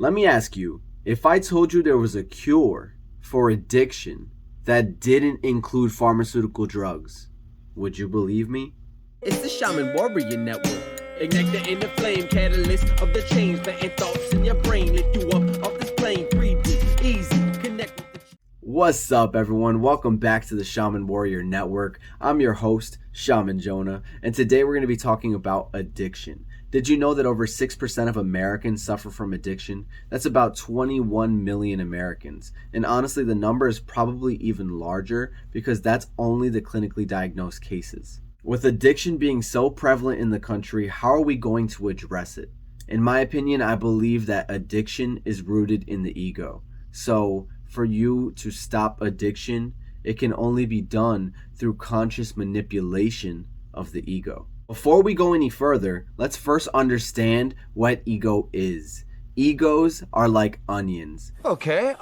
Let me ask you, if I told you there was a cure for addiction that didn't include pharmaceutical drugs, would you believe me? It's the Shaman Warrior Network. Ignite the inner flame, catalyst of the change, planting thoughts in your brain. Lift you up off this plane, breathe easy, connect with the... What's up, everyone? Welcome back to the Shaman Warrior Network. I'm your host, Shaman Jona, and today we're going to be talking about addiction. Did you know that over 6% of Americans suffer from addiction? That's about 21 million Americans. And honestly, the number is probably even larger because that's only the clinically diagnosed cases. With addiction being so prevalent in the country, how are we going to address it? In my opinion, I believe that addiction is rooted in the ego. So for you to stop addiction, it can only be done through conscious manipulation of the ego. Before we go any further, let's first understand what ego is. Egos are like onions. Okay,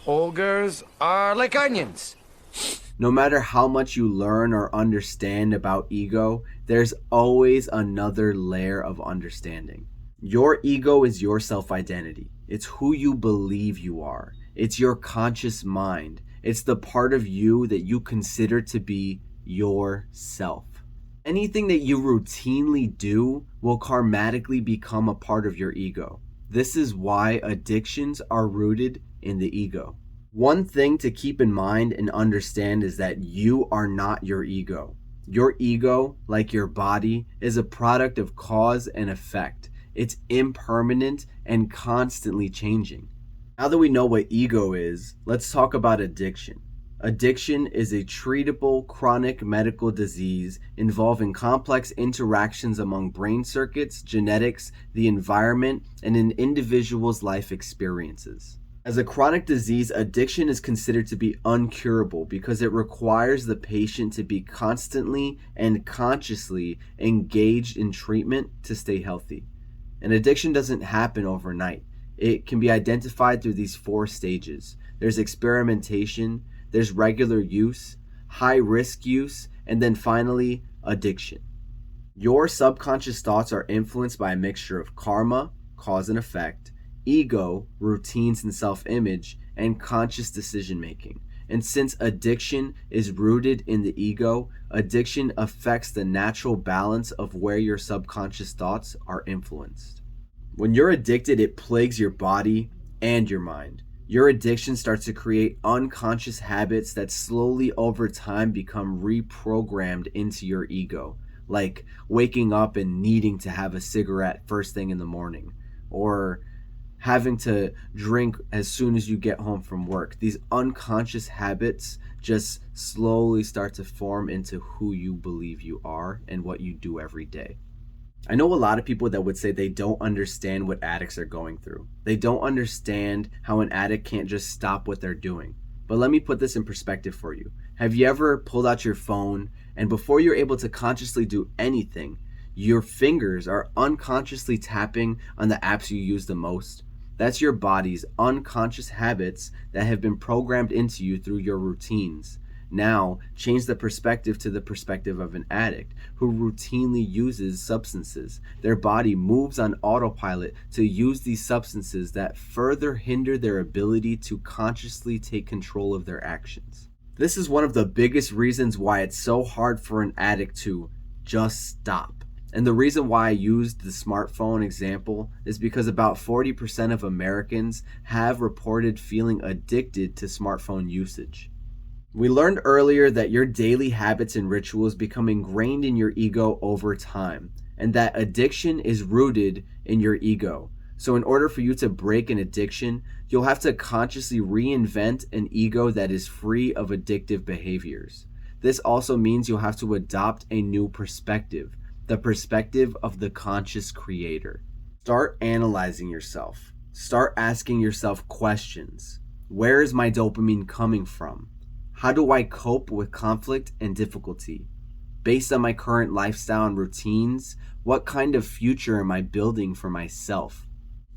ogres are like onions. No matter how much you learn or understand about ego, there's always another layer of understanding. Your ego is your self-identity. It's who you believe you are. It's your conscious mind. It's the part of you that you consider to be yourself. Anything that you routinely do will karmatically become a part of your ego. This is why addictions are rooted in the ego. One thing to keep in mind and understand is that you are not your ego. Your ego, like your body, is a product of cause and effect. It's impermanent and constantly changing. Now that we know what ego is, let's talk about addiction. Addiction is a treatable chronic medical disease involving complex interactions among brain circuits, genetics, the environment, and an individual's life experiences. As a chronic disease, addiction is considered to be uncurable because it requires the patient to be constantly and consciously engaged in treatment to stay healthy. And addiction doesn't happen overnight. It can be identified through these 4 stages. There's experimentation, there's regular use, high-risk use, and then finally, addiction. Your subconscious thoughts are influenced by a mixture of karma, cause and effect, ego, routines and self-image, and conscious decision-making. And since addiction is rooted in the ego, addiction affects the natural balance of where your subconscious thoughts are influenced. When you're addicted, it plagues your body and your mind. Your addiction starts to create unconscious habits that slowly over time become reprogrammed into your ego, like waking up and needing to have a cigarette first thing in the morning, or having to drink as soon as you get home from work. These unconscious habits just slowly start to form into who you believe you are and what you do every day. I know a lot of people that would say they don't understand what addicts are going through. They don't understand how an addict can't just stop what they're doing. But let me put this in perspective for you. Have you ever pulled out your phone and before you're able to consciously do anything, your fingers are unconsciously tapping on the apps you use the most? That's your body's unconscious habits that have been programmed into you through your routines. Now, change the perspective to the perspective of an addict who routinely uses substances. Their body moves on autopilot to use these substances that further hinder their ability to consciously take control of their actions. This is one of the biggest reasons why it's so hard for an addict to just stop. And the reason why I used the smartphone example is because about 40% of Americans have reported feeling addicted to smartphone usage. We learned earlier that your daily habits and rituals become ingrained in your ego over time, and that addiction is rooted in your ego. So in order for you to break an addiction, you'll have to consciously reinvent an ego that is free of addictive behaviors. This also means you'll have to adopt a new perspective, the perspective of the conscious creator. Start analyzing yourself. Start asking yourself questions. Where is my dopamine coming from? How do I cope with conflict and difficulty? Based on my current lifestyle and routines, what kind of future am I building for myself?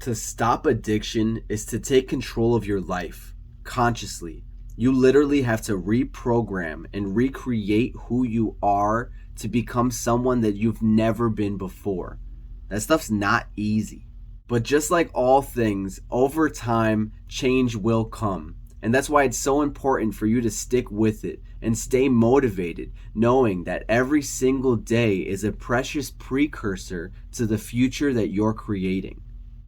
To stop addiction is to take control of your life consciously. You literally have to reprogram and recreate who you are to become someone that you've never been before. That stuff's not easy. But just like all things, over time, change will come. And that's why it's so important for you to stick with it and stay motivated, knowing that every single day is a precious precursor to the future that you're creating.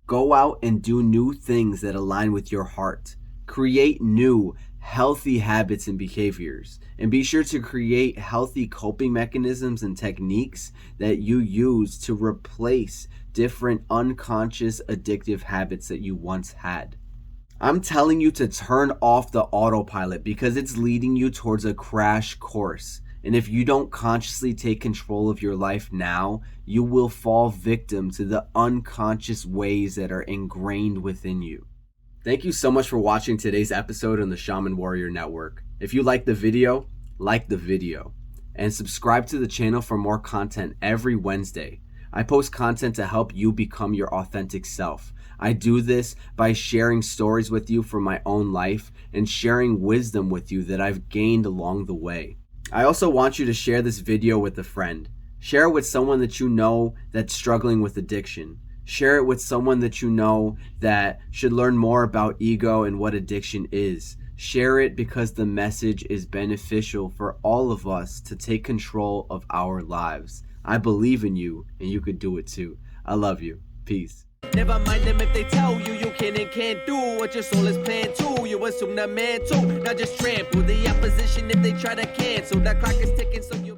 Go out and do new things that align with your heart. Create new, healthy habits and behaviors. And be sure to create healthy coping mechanisms and techniques that you use to replace different unconscious addictive habits that you once had. I'm telling you to turn off the autopilot because it's leading you towards a crash course. And if you don't consciously take control of your life now, you will fall victim to the unconscious ways that are ingrained within you. Thank you so much for watching today's episode on the Shaman Warrior Network. If you like the video, like the video. And subscribe to the channel for more content every Wednesday. I post content to help you become your authentic self. I do this by sharing stories with you from my own life and sharing wisdom with you that I've gained along the way. I also want you to share this video with a friend. Share it with someone that you know that's struggling with addiction. Share it with someone that you know that should learn more about ego and what addiction is. Share it because the message is beneficial for all of us to take control of our lives. I believe in you, and you could do it too. I love you. Peace. Never mind them if they tell you you can and can't do what your soul is planned to. You assume the man too. Now just trample the opposition if they try to cancel. That clock is ticking, so you